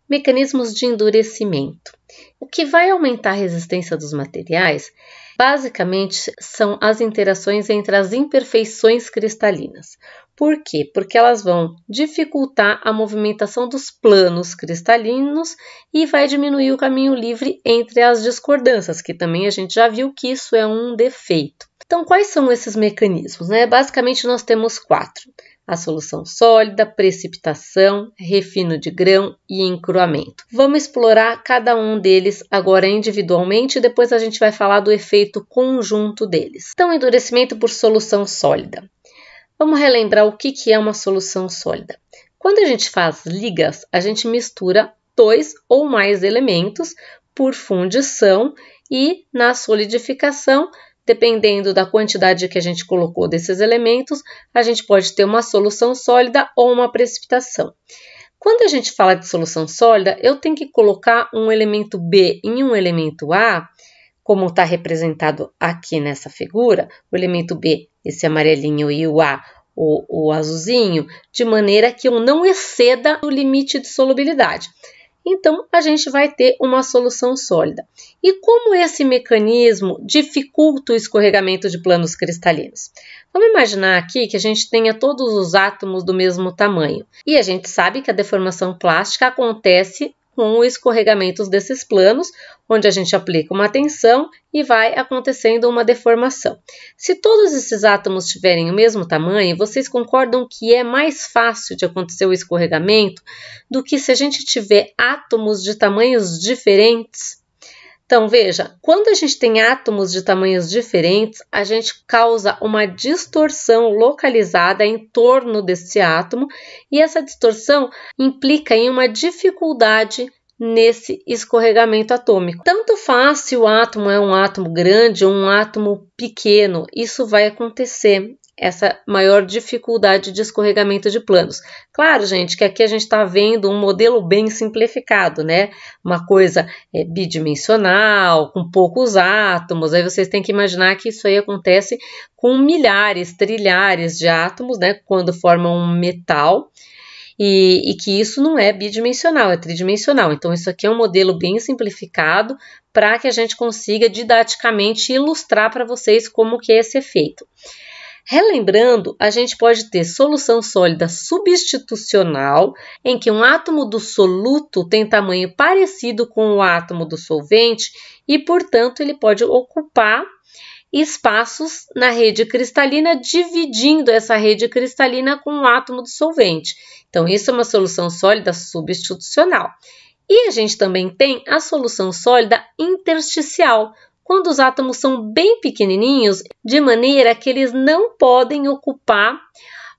Mecanismos de endurecimento. O que vai aumentar a resistência dos materiais, basicamente, são as interações entre as imperfeições cristalinas. Por quê? Porque elas vão dificultar a movimentação dos planos cristalinos e vai diminuir o caminho livre entre as discordâncias, que também a gente já viu que isso é um defeito. Então, quais são esses mecanismos, né? Basicamente, nós temos 4. A solução sólida, precipitação, refino de grão e encruamento. Vamos explorar cada um deles agora individualmente e depois a gente vai falar do efeito conjunto deles. Então, endurecimento por solução sólida. Vamos relembrar o que é uma solução sólida. Quando a gente faz ligas, a gente mistura 2 ou mais elementos por fundição e na solidificação, dependendo da quantidade que a gente colocou desses elementos, a gente pode ter uma solução sólida ou uma precipitação. Quando a gente fala de solução sólida, eu tenho que colocar um elemento B em um elemento A, como está representado aqui nessa figura, o elemento B, esse amarelinho, e o A, o azulzinho, de maneira que eu não exceda o limite de solubilidade. Então, a gente vai ter uma solução sólida. E como esse mecanismo dificulta o escorregamento de planos cristalinos? Vamos imaginar aqui que a gente tenha todos os átomos do mesmo tamanho. E a gente sabe que a deformação plástica acontece com o escorregamento desses planos, onde a gente aplica uma tensão e vai acontecendo uma deformação. Se todos esses átomos tiverem o mesmo tamanho, vocês concordam que é mais fácil de acontecer o escorregamento do que se a gente tiver átomos de tamanhos diferentes? Então, veja, quando a gente tem átomos de tamanhos diferentes, a gente causa uma distorção localizada em torno desse átomo e essa distorção implica em uma dificuldade nesse escorregamento atômico. Tanto faz se o átomo é um átomo grande ou um átomo pequeno, isso vai acontecer. Essa maior dificuldade de escorregamento de planos. Claro, gente, que aqui a gente está vendo um modelo bem simplificado, né? Uma coisa bidimensional, com poucos átomos. Aí vocês têm que imaginar que isso aí acontece com milhares, trilhares de átomos, né? Quando formam um metal. E que isso não é bidimensional, é tridimensional. Então, isso aqui é um modelo bem simplificado para que a gente consiga didaticamente ilustrar para vocês como que é esse efeito. Relembrando, a gente pode ter solução sólida substitucional, em que um átomo do soluto tem tamanho parecido com o átomo do solvente e, portanto, ele pode ocupar espaços na rede cristalina, dividindo essa rede cristalina com o átomo do solvente. Então, isso é uma solução sólida substitucional. E a gente também tem a solução sólida intersticial, quando os átomos são bem pequenininhos, de maneira que eles não podem ocupar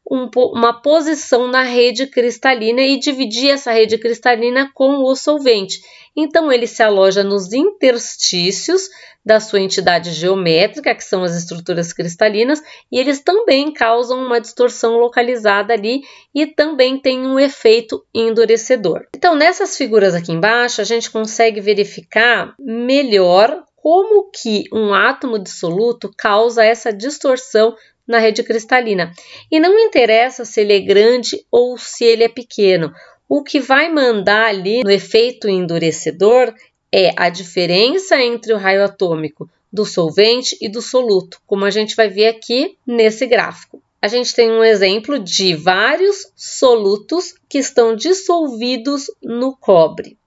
uma posição na rede cristalina e dividir essa rede cristalina com o solvente. Então, ele se aloja nos interstícios da sua entidade geométrica, que são as estruturas cristalinas, e eles também causam uma distorção localizada ali e também tem um efeito endurecedor. Então, nessas figuras aqui embaixo, a gente consegue verificar melhor como que um átomo dissoluto causa essa distorção na rede cristalina. E não interessa se ele é grande ou se ele é pequeno. O que vai mandar ali no efeito endurecedor é a diferença entre o raio atômico do solvente e do soluto, como a gente vai ver aqui nesse gráfico. A gente tem um exemplo de vários solutos que estão dissolvidos no cobre.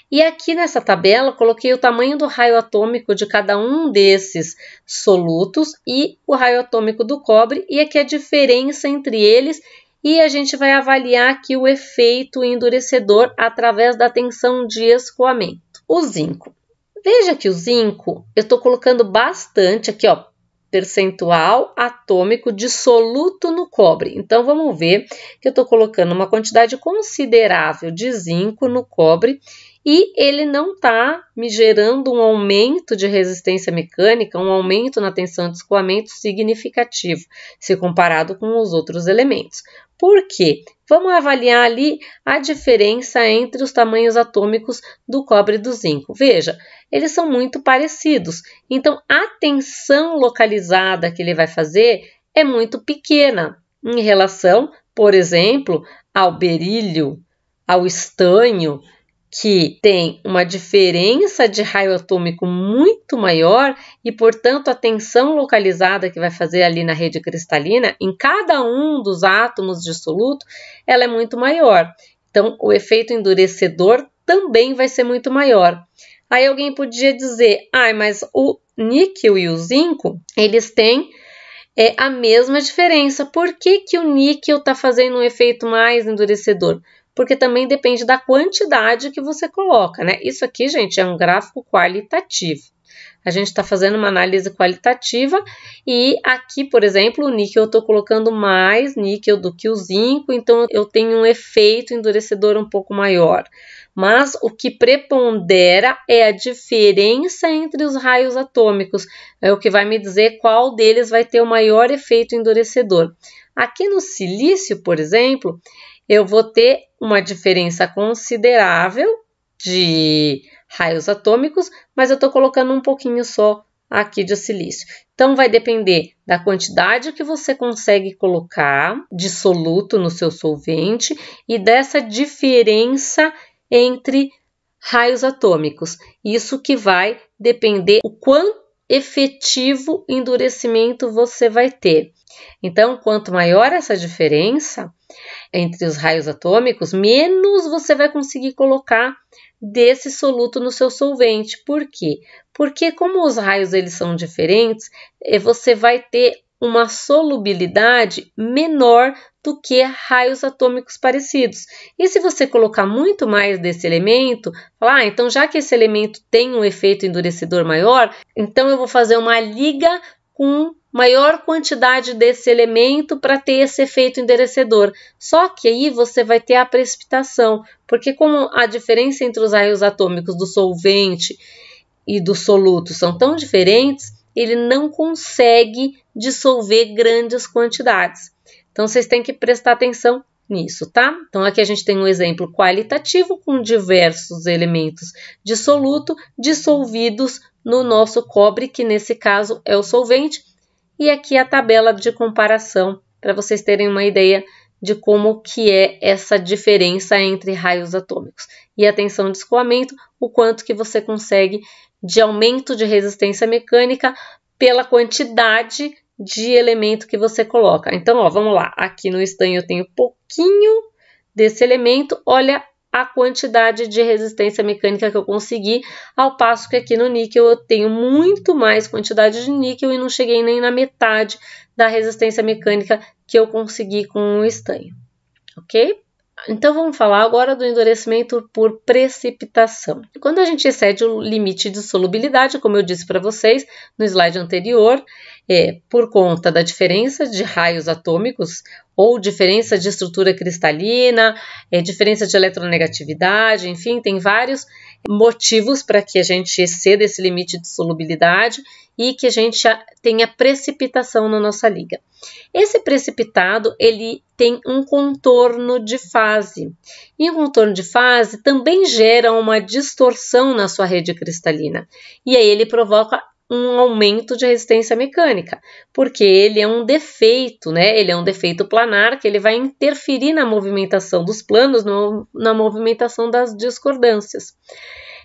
E aqui nessa tabela, coloquei o tamanho do raio atômico de cada um desses solutos e o raio atômico do cobre, e aqui a diferença entre eles, e a gente vai avaliar aqui o efeito endurecedor através da tensão de escoamento. O zinco. Veja que o zinco, eu estou colocando bastante aqui, ó, percentual atômico de soluto no cobre. Então, vamos ver que eu estou colocando uma quantidade considerável de zinco no cobre e ele não está me gerando um aumento de resistência mecânica, um aumento na tensão de escoamento significativo, se comparado com os outros elementos. Por quê? Vamos avaliar ali a diferença entre os tamanhos atômicos do cobre e do zinco. Veja, eles são muito parecidos. Então, a tensão localizada que ele vai fazer é muito pequena em relação, por exemplo, ao berílio, ao estanho, que tem uma diferença de raio atômico muito maior e, portanto, a tensão localizada que vai fazer ali na rede cristalina, em cada um dos átomos de soluto, ela é muito maior. Então, o efeito endurecedor também vai ser muito maior. Aí alguém podia dizer, mas o níquel e o zinco, eles têm a mesma diferença. Por que que o níquel está fazendo um efeito mais endurecedor? Porque também depende da quantidade que você coloca, né? Isso aqui, gente, é um gráfico qualitativo. A gente está fazendo uma análise qualitativa e aqui, por exemplo, o níquel eu estou colocando mais níquel do que o zinco, então eu tenho um efeito endurecedor um pouco maior. Mas o que prepondera é a diferença entre os raios atômicos, é o que vai me dizer qual deles vai ter o maior efeito endurecedor. Aqui no silício, por exemplo, eu vou ter uma diferença considerável de raios atômicos, mas eu estou colocando um pouquinho só aqui de silício. Então, vai depender da quantidade que você consegue colocar de soluto no seu solvente e dessa diferença entre raios atômicos. Isso que vai depender o quão efetivo endurecimento você vai ter. Então, quanto maior essa diferença entre os raios atômicos, menos você vai conseguir colocar desse soluto no seu solvente. Por quê? Porque como os raios eles são diferentes, você vai ter uma solubilidade menor do que raios atômicos parecidos. E se você colocar muito mais desse elemento, falar, então já que esse elemento tem um efeito endurecedor maior, então eu vou fazer uma liga com maior quantidade desse elemento para ter esse efeito endurecedor. Só que aí você vai ter a precipitação, porque como a diferença entre os raios atômicos do solvente e do soluto são tão diferentes, ele não consegue dissolver grandes quantidades. Então, vocês têm que prestar atenção nisso, tá? Então, aqui a gente tem um exemplo qualitativo com diversos elementos de soluto dissolvidos no nosso cobre, que nesse caso é o solvente. E aqui a tabela de comparação, para vocês terem uma ideia de como que é essa diferença entre raios atômicos. E a tensão de escoamento, o quanto que você consegue de aumento de resistência mecânica pela quantidade de elemento que você coloca. Então, vamos lá. Aqui no estanho eu tenho pouquinho desse elemento. Olha a quantidade de resistência mecânica que eu consegui, ao passo que aqui no níquel eu tenho muito mais quantidade de níquel e não cheguei nem na metade da resistência mecânica que eu consegui com o estanho, ok? Então, vamos falar agora do endurecimento por precipitação. Quando a gente excede o limite de solubilidade, como eu disse para vocês no slide anterior, por conta da diferença de raios atômicos ou diferença de estrutura cristalina, diferença de eletronegatividade, enfim, tem vários motivos para que a gente exceda esse limite de solubilidade e que a gente tenha precipitação na nossa liga. Esse precipitado, ele tem um contorno de fase. E o contorno de fase também gera uma distorção na sua rede cristalina. E aí ele provoca um aumento de resistência mecânica, porque ele é um defeito, né? Ele é um defeito planar que ele vai interferir na movimentação dos planos, na movimentação das discordâncias.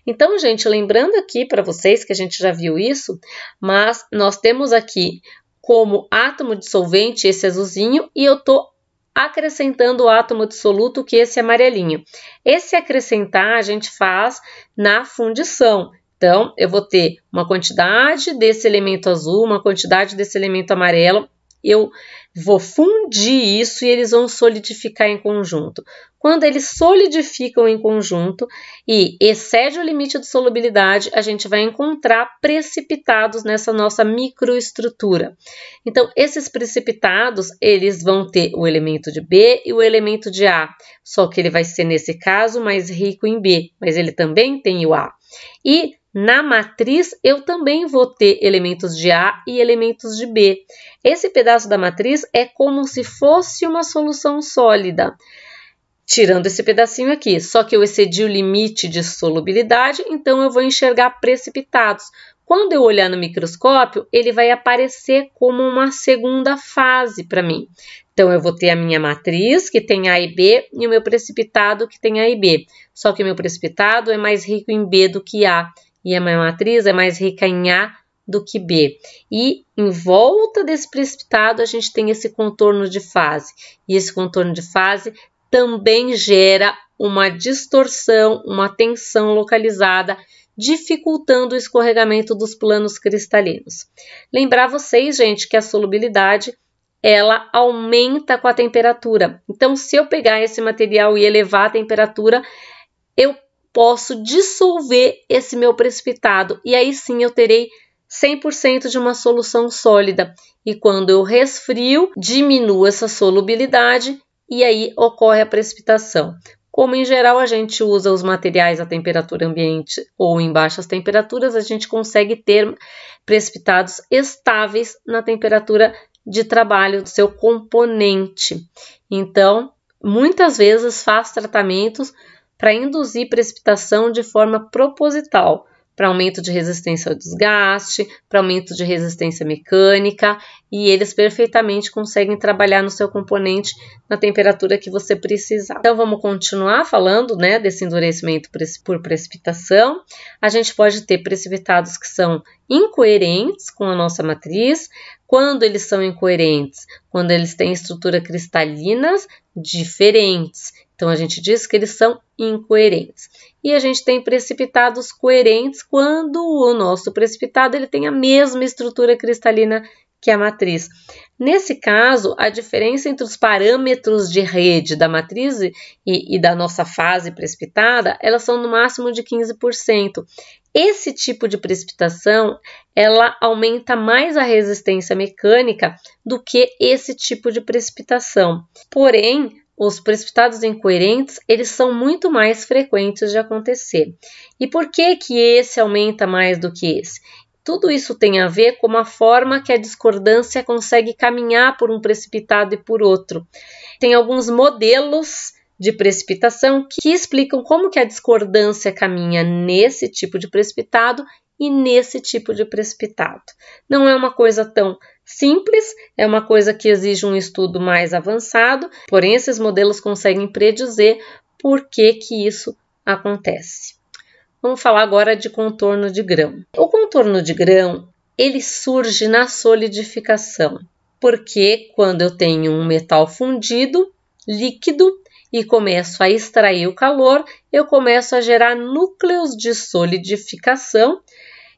Então, gente, lembrando aqui para vocês que a gente já viu isso, mas nós temos aqui como átomo de solvente esse azulzinho e eu estou acrescentando o átomo de soluto, que esse amarelinho. Esse acrescentar a gente faz na fundição. Então, eu vou ter uma quantidade desse elemento azul, uma quantidade desse elemento amarelo, eu vou fundir isso e eles vão solidificar em conjunto. Quando eles solidificam em conjunto e excede o limite de solubilidade, a gente vai encontrar precipitados nessa nossa microestrutura. Então, esses precipitados, eles vão ter o elemento de B e o elemento de A, só que ele vai ser, nesse caso, mais rico em B, mas ele também tem o A. E na matriz, eu também vou ter elementos de A e elementos de B. Esse pedaço da matriz é como se fosse uma solução sólida, tirando esse pedacinho aqui. Só que eu excedi o limite de solubilidade, então eu vou enxergar precipitados. quando eu olhar no microscópio, ele vai aparecer como uma segunda fase para mim. Então, eu vou ter a minha matriz, que tem A e B, e o meu precipitado, que tem A e B. Só que o meu precipitado é mais rico em B do que A, e a minha matriz é mais rica em A do que B. E em volta desse precipitado, a gente tem esse contorno de fase. E esse contorno de fase também gera uma distorção, uma tensão localizada, dificultando o escorregamento dos planos cristalinos. Lembrar vocês, gente, que a solubilidade ela aumenta com a temperatura. Então, se eu pegar esse material e elevar a temperatura, eu posso dissolver esse meu precipitado e aí sim eu terei 100% de uma solução sólida. E quando eu resfrio, diminuo essa solubilidade e aí ocorre a precipitação. Como em geral a gente usa os materiais a temperatura ambiente ou em baixas temperaturas, a gente consegue ter precipitados estáveis na temperatura de trabalho do seu componente. Então, muitas vezes faz tratamentos para induzir precipitação de forma proposital, para aumento de resistência ao desgaste, para aumento de resistência mecânica, e eles perfeitamente conseguem trabalhar no seu componente na temperatura que você precisar. Então, vamos continuar falando, né, desse endurecimento por precipitação. A gente pode ter precipitados que são incoerentes com a nossa matriz. Quando eles são incoerentes? Quando eles têm estrutura cristalinas diferentes. Então, a gente diz que eles são incoerentes. E a gente tem precipitados coerentes quando o nosso precipitado ele tem a mesma estrutura cristalina que a matriz. Nesse caso, a diferença entre os parâmetros de rede da matriz e da nossa fase precipitada, elas são no máximo de 15%. Esse tipo de precipitação, ela aumenta mais a resistência mecânica do que esse tipo de precipitação. Porém, os precipitados incoerentes, eles são muito mais frequentes de acontecer. E por que que esse aumenta mais do que esse? Tudo isso tem a ver com a forma que a discordância consegue caminhar por um precipitado e por outro. Tem alguns modelos de precipitação que explicam como que a discordância caminha nesse tipo de precipitado e nesse tipo de precipitado. Não é uma coisa tão simples, é uma coisa que exige um estudo mais avançado, porém esses modelos conseguem predizer por que que isso acontece. Vamos falar agora de contorno de grão. O contorno de grão, ele surge na solidificação, porque quando eu tenho um metal fundido, líquido, e começo a extrair o calor, eu começo a gerar núcleos de solidificação,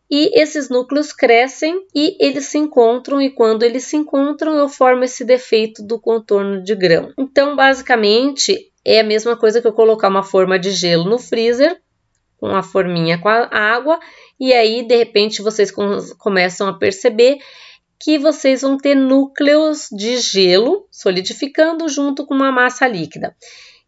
e esses núcleos crescem e eles se encontram, e quando eles se encontram, eu formo esse defeito do contorno de grão. Então, basicamente, é a mesma coisa que eu colocar uma forma de gelo no freezer, com a forminha com a água, e aí, de repente, vocês começam a perceber que vocês vão ter núcleos de gelo solidificando junto com uma massa líquida.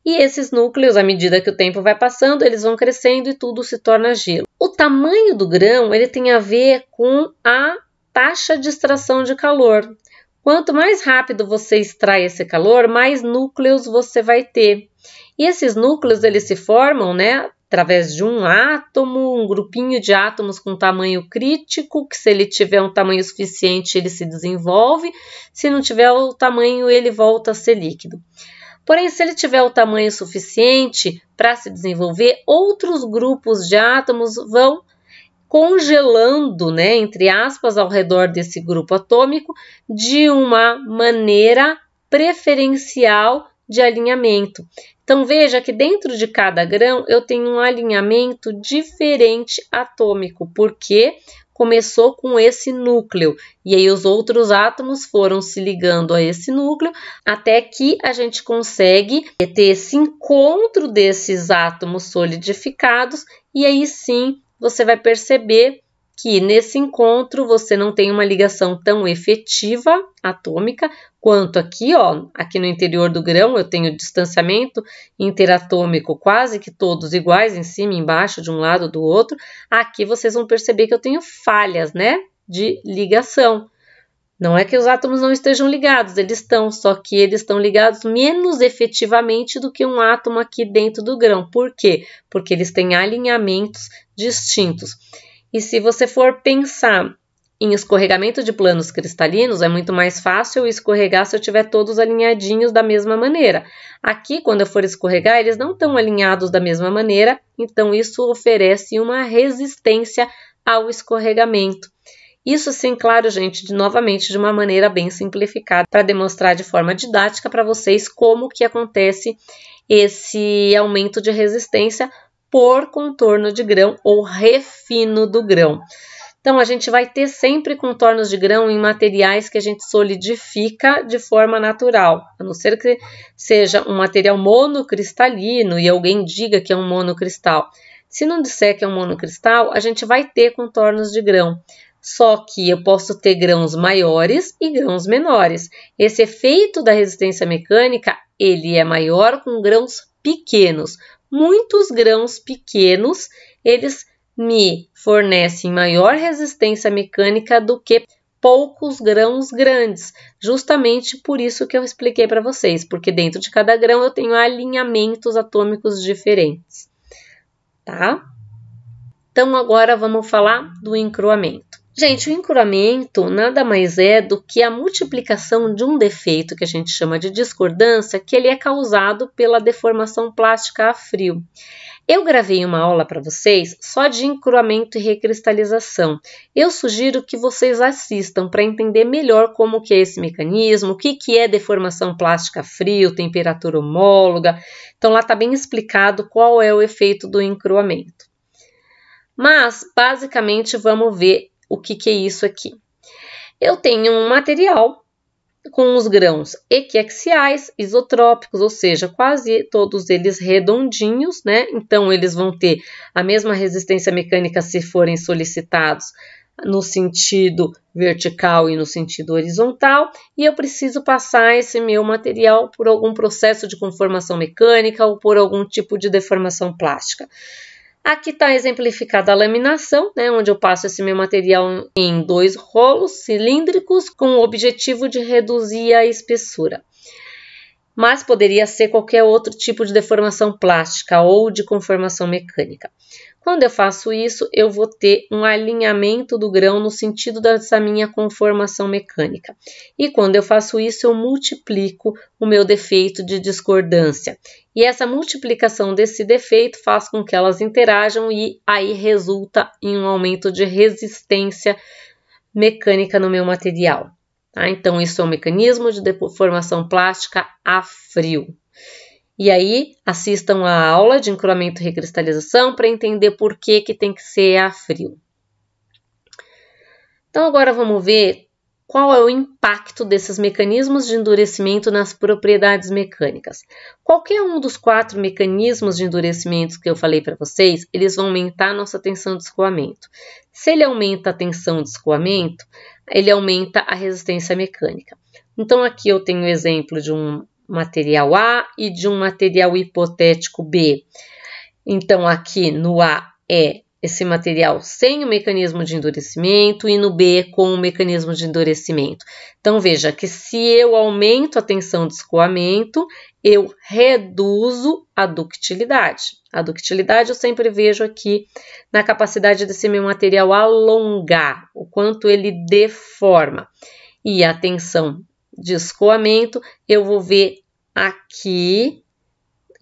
E esses núcleos, à medida que o tempo vai passando, eles vão crescendo e tudo se torna gelo. O tamanho do grão, ele tem a ver com a taxa de extração de calor. Quanto mais rápido você extrai esse calor, mais núcleos você vai ter. E esses núcleos, eles se formam, né, através de um átomo, um grupinho de átomos com tamanho crítico, que se ele tiver um tamanho suficiente, ele se desenvolve. Se não tiver o tamanho, ele volta a ser líquido. Porém, se ele tiver o tamanho suficiente para se desenvolver, outros grupos de átomos vão congelando, né, entre aspas, ao redor desse grupo atômico, de uma maneira preferencial de alinhamento. Então, veja que dentro de cada grão eu tenho um alinhamento diferente atômico, porque começou com esse núcleo, e aí os outros átomos foram se ligando a esse núcleo, até que a gente consegue ter esse encontro desses átomos solidificados, e aí sim você vai perceber que nesse encontro você não tem uma ligação tão efetiva atômica quanto aqui, ó, aqui no interior do grão eu tenho distanciamento interatômico quase que todos iguais, em cima e embaixo, de um lado do outro. Aqui vocês vão perceber que eu tenho falhas, né, de ligação. Não é que os átomos não estejam ligados, eles estão, só que eles estão ligados menos efetivamente do que um átomo aqui dentro do grão. Por quê? Porque eles têm alinhamentos distintos. E se você for pensar em escorregamento de planos cristalinos, é muito mais fácil escorregar se eu tiver todos alinhadinhos da mesma maneira. Aqui, quando eu for escorregar, eles não estão alinhados da mesma maneira, então isso oferece uma resistência ao escorregamento. Isso sim, claro, gente, novamente de uma maneira bem simplificada, para demonstrar de forma didática para vocês como que acontece esse aumento de resistência por contorno de grão ou refino do grão. Então, a gente vai ter sempre contornos de grão em materiais que a gente solidifica de forma natural, a não ser que seja um material monocristalino e alguém diga que é um monocristal. Se não disser que é um monocristal, a gente vai ter contornos de grão. Só que eu posso ter grãos maiores e grãos menores. Esse efeito da resistência mecânica, ele é maior com grãos pequenos. Muitos grãos pequenos, eles me fornecem maior resistência mecânica do que poucos grãos grandes. Justamente por isso que eu expliquei para vocês, porque dentro de cada grão eu tenho alinhamentos atômicos diferentes, tá? Então agora vamos falar do encruamento. Gente, o encruamento nada mais é do que a multiplicação de um defeito que a gente chama de discordância, que ele é causado pela deformação plástica a frio. Eu gravei uma aula para vocês só de encruamento e recristalização. Eu sugiro que vocês assistam para entender melhor como que é esse mecanismo, o que é deformação plástica a frio, temperatura homóloga. Então lá está bem explicado qual é o efeito do encruamento. Mas, basicamente, vamos ver o que é isso aqui. Eu tenho um material com os grãos equiaxiais, isotrópicos, ou seja, quase todos eles redondinhos, né? Então, eles vão ter a mesma resistência mecânica se forem solicitados no sentido vertical e no sentido horizontal, e eu preciso passar esse meu material por algum processo de conformação mecânica ou por algum tipo de deformação plástica. Aqui está exemplificada a laminação, né, onde eu passo esse meu material em 2 rolos cilíndricos com o objetivo de reduzir a espessura. Mas poderia ser qualquer outro tipo de deformação plástica ou de conformação mecânica. Quando eu faço isso, eu vou ter um alinhamento do grão no sentido dessa minha conformação mecânica. E quando eu faço isso, eu multiplico o meu defeito de discordância. E essa multiplicação desse defeito faz com que elas interajam e aí resulta em um aumento de resistência mecânica no meu material. Tá? Então, isso é um mecanismo de deformação plástica a frio. E aí, assistam a aula de encruamento e recristalização para entender por que tem que ser a frio. Então, agora vamos ver qual é o impacto desses mecanismos de endurecimento nas propriedades mecânicas. Qualquer um dos 4 mecanismos de endurecimento que eu falei para vocês, eles vão aumentar a nossa tensão de escoamento. Se ele aumenta a tensão de escoamento, ele aumenta a resistência mecânica. Então, aqui eu tenho o exemplo de um material A e de um material hipotético B. Então, aqui no A é esse material sem o mecanismo de endurecimento e no B com o mecanismo de endurecimento. Então, veja que se eu aumento a tensão de escoamento, eu reduzo a ductilidade. A ductilidade eu sempre vejo aqui na capacidade desse meu material alongar, o quanto ele deforma. E a tensão de escoamento, eu vou ver aqui,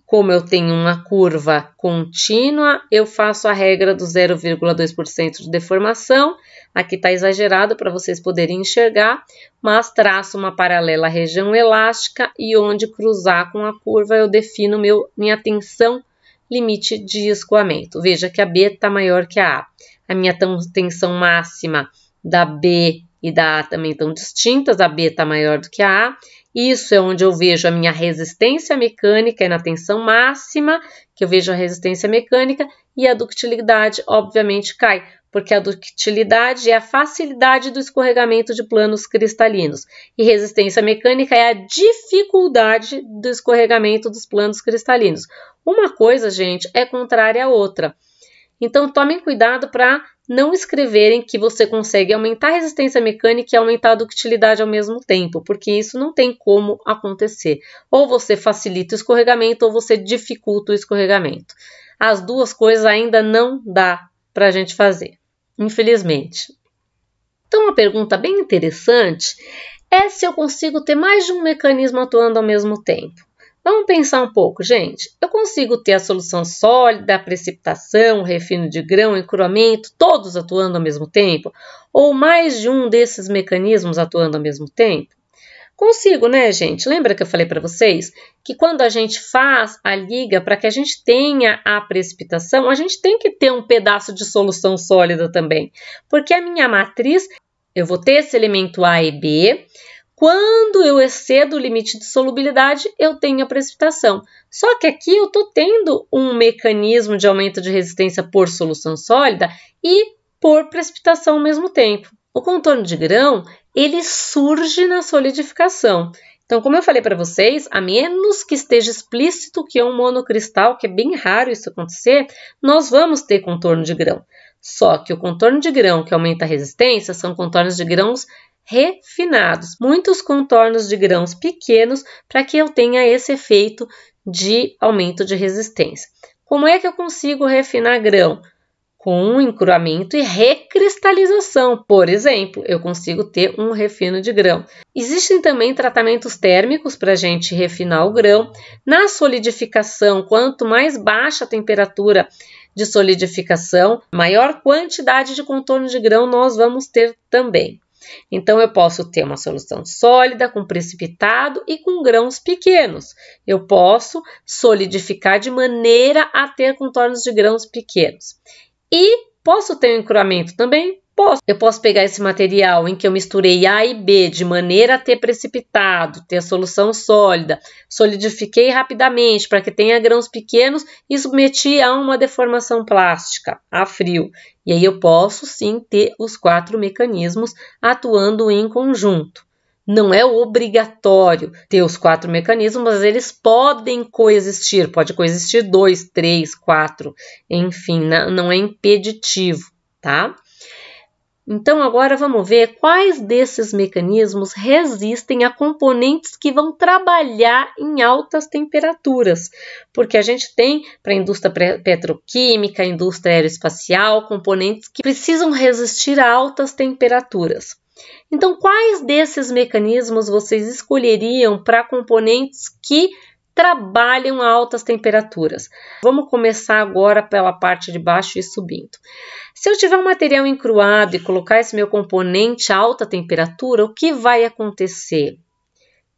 como eu tenho uma curva contínua, eu faço a regra do 0,2% de deformação. Aqui está exagerado para vocês poderem enxergar, mas traço uma paralela à região elástica e onde cruzar com a curva eu defino minha tensão limite de escoamento. Veja que a B está maior que a A. A minha tensão máxima da B e da A também estão distintas, a B está maior do que a A. Isso é onde eu vejo a minha resistência mecânica, é na tensão máxima que eu vejo a resistência mecânica, e a ductilidade, obviamente, cai, porque a ductilidade é a facilidade do escorregamento de planos cristalinos, e resistência mecânica é a dificuldade do escorregamento dos planos cristalinos. Uma coisa, gente, é contrária à outra. Então, tomem cuidado para não escreverem que você consegue aumentar a resistência mecânica e aumentar a ductilidade ao mesmo tempo, porque isso não tem como acontecer. Ou você facilita o escorregamento ou você dificulta o escorregamento. As duas coisas ainda não dá para a gente fazer. infelizmente. Então, uma pergunta bem interessante é se eu consigo ter mais de um mecanismo atuando ao mesmo tempo. Vamos pensar um pouco, gente. Eu consigo ter a solução sólida, a precipitação, o refino de grão, o encruamento, todos atuando ao mesmo tempo? Ou mais de um desses mecanismos atuando ao mesmo tempo? Consigo, né, gente? Lembra que eu falei para vocês que quando a gente faz a liga, para que a gente tenha a precipitação, a gente tem que ter um pedaço de solução sólida também. Porque a minha matriz, eu vou ter esse elemento A e B. Quando eu excedo o limite de solubilidade, eu tenho a precipitação. Só que aqui eu estou tendo um mecanismo de aumento de resistência por solução sólida e por precipitação ao mesmo tempo. O contorno de grão, ele surge na solidificação. Então, como eu falei para vocês, a menos que esteja explícito que é um monocristal, que é bem raro isso acontecer, nós vamos ter contorno de grão. Só que o contorno de grão que aumenta a resistência são contornos de grãos refinados, muitos contornos de grãos pequenos para que eu tenha esse efeito de aumento de resistência. Como é que eu consigo refinar grão? Com encruamento e recristalização. Por exemplo, eu consigo ter um refino de grão. Existem também tratamentos térmicos para a gente refinar o grão. Na solidificação, quanto mais baixa a temperatura de solidificação, maior quantidade de contorno de grão nós vamos ter também. Então, eu posso ter uma solução sólida, com precipitado e com grãos pequenos. Eu posso solidificar de maneira a ter contornos de grãos pequenos. E posso ter um encruamento também? Posso. Eu posso pegar esse material em que eu misturei A e B de maneira a ter precipitado, ter a solução sólida, solidifiquei rapidamente para que tenha grãos pequenos e submeti a uma deformação plástica, a frio. E aí eu posso sim ter os 4 mecanismos atuando em conjunto. Não é obrigatório ter os 4 mecanismos, mas eles podem coexistir. Pode coexistir 2, 3, 4, enfim, não é impeditivo, tá? Então, agora vamos ver quais desses mecanismos resistem a componentes que vão trabalhar em altas temperaturas. Porque a gente tem, para a indústria petroquímica, indústria aeroespacial, componentes que precisam resistir a altas temperaturas. Então, quais desses mecanismos vocês escolheriam para componentes que trabalham a altas temperaturas? Vamos começar agora pela parte de baixo e subindo. Se eu tiver um material encruado e colocar esse meu componente a alta temperatura, o que vai acontecer?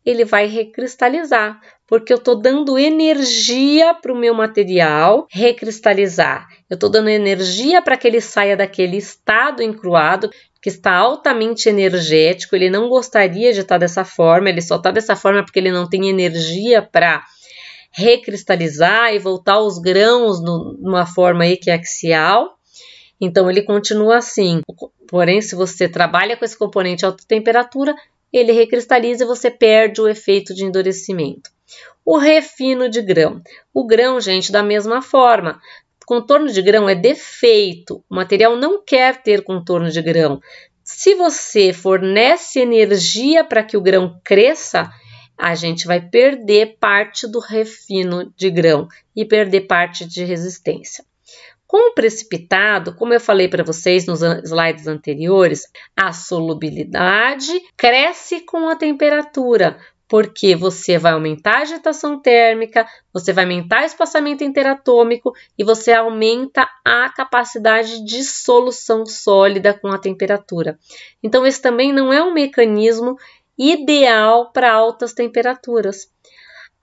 Ele vai recristalizar, porque eu estou dando energia para o meu material recristalizar. Eu estou dando energia para que ele saia daquele estado encruado, que está altamente energético, ele não gostaria de estar dessa forma, ele só está dessa forma porque ele não tem energia para recristalizar e voltar os grãos numa forma equiaxial. Então, ele continua assim. Porém, se você trabalha com esse componente a alta temperatura, ele recristaliza e você perde o efeito de endurecimento. O refino de grão. O grão, gente, da mesma forma. Contorno de grão é defeito. O material não quer ter contorno de grão. Se você fornece energia para que o grão cresça, a gente vai perder parte do refino de grão e perder parte de resistência. Com o precipitado, como eu falei para vocês nos slides anteriores, a solubilidade cresce com a temperatura, porque você vai aumentar a agitação térmica, você vai aumentar o espaçamento interatômico e você aumenta a capacidade de solução sólida com a temperatura. Então, esse também não é um mecanismo ideal para altas temperaturas.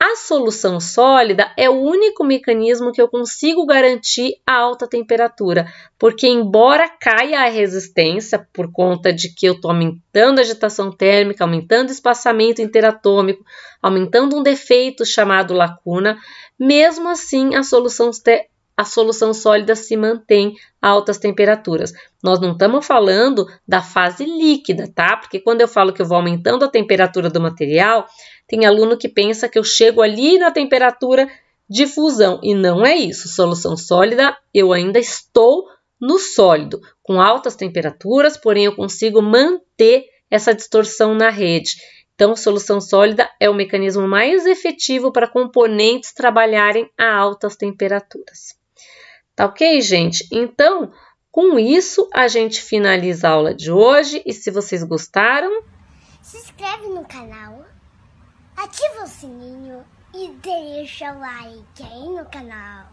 A solução sólida é o único mecanismo que eu consigo garantir a alta temperatura, porque embora caia a resistência por conta de que eu estou aumentando a agitação térmica, aumentando o espaçamento interatômico, aumentando um defeito chamado lacuna, mesmo assim a solução sólida se mantém a altas temperaturas. Nós não estamos falando da fase líquida, tá? Porque quando eu falo que eu vou aumentando a temperatura do material, tem aluno que pensa que eu chego ali na temperatura de fusão, e não é isso. Solução sólida, eu ainda estou no sólido, com altas temperaturas, porém eu consigo manter essa distorção na rede. Então, solução sólida é o mecanismo mais efetivo para componentes trabalharem a altas temperaturas. Tá ok, gente? Então, Com isso, a gente finaliza a aula de hoje e se vocês gostaram, se inscreve no canal, ativa o sininho e deixa o like aí no canal.